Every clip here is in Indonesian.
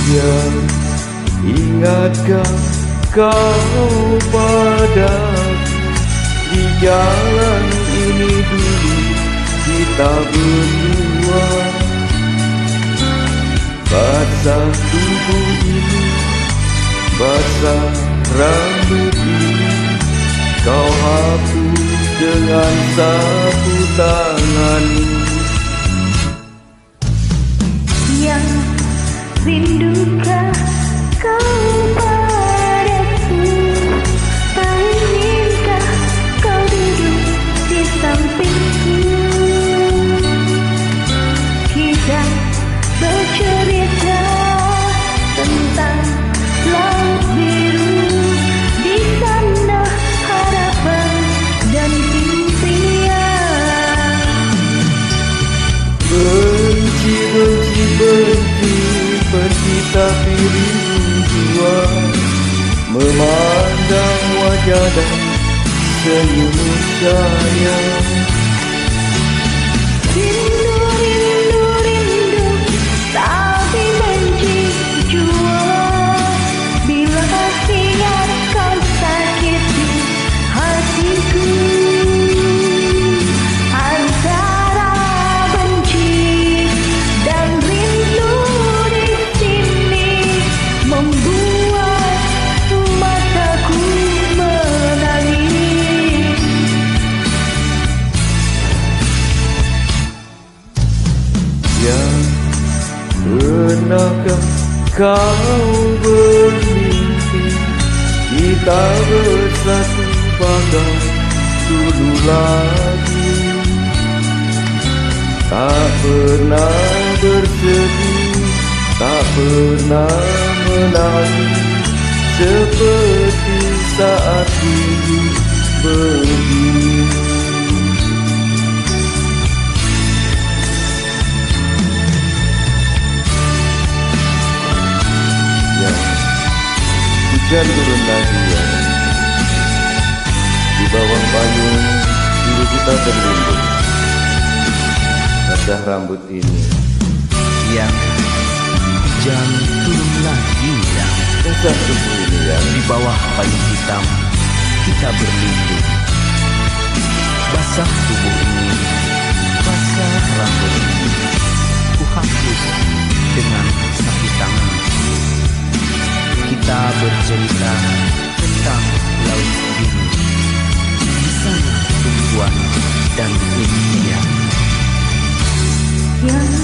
Yang ingatkah kau padaku, di jalan ini dulu kita berdua. Basah tubuh ini, basah rambut ini, kau hapus dengan sapu tanganmu. Yang rindukah kau padaku, tak inginkah kau duduk di sampingku. Kita bercerita tentang laut biru, di sana harapan dan impian. Benci, benci, benci, benci tapi rindu jua, memandang wajah dan senyum sayang. Rindu, rindu, rindu, tapi benci jua, bila ingat kau sakiti hatiku. Antara benci dan rindu di sini membuat mataku menangis. Yang pernahkah kau bermimpi kita bersatu bagai dulu lagi, tak pernah bersedih, tak pernah menangis, seperti saat ini begini. Hujan turun lagi ya, di bawah payung dulu kita berlindung. Basah rambut ini, yang hujan turun lagi ya, basah tubuh ini ya, di bawah payung hitam kita berlindung. Basah tubuh ini, basah rambut ini, ku hapus dengan sapu tangan. Kita bercerita tentang laut biru, di sana tumbuhan dan impian. Yang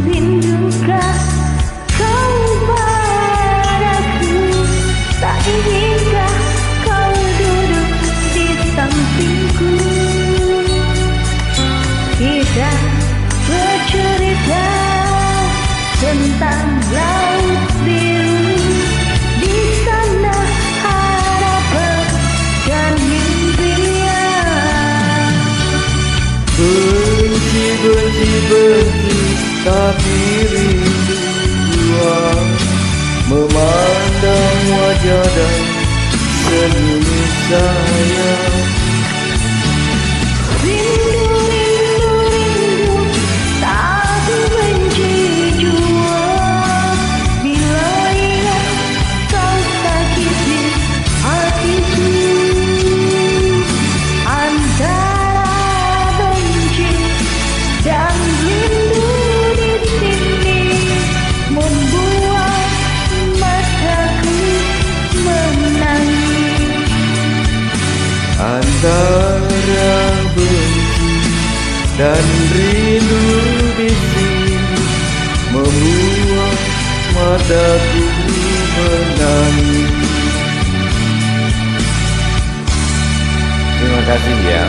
rindukah kau padaku, tak inginkah kau duduk di sampingku. Kita bercerita tentang laut biru, di sana harapan dan impian. benci, benci, benci, tapi rindu jua, memandang wajah dan senyum sayang. Rindu, rindu, rindu, tapi benci jua, bila ingat kau sakiti hatiku. Antara benci dan rindu di sini membuat mataku menangis. Antara benci dan rindu di sini membuat mataku menangis. Terima kasih ya.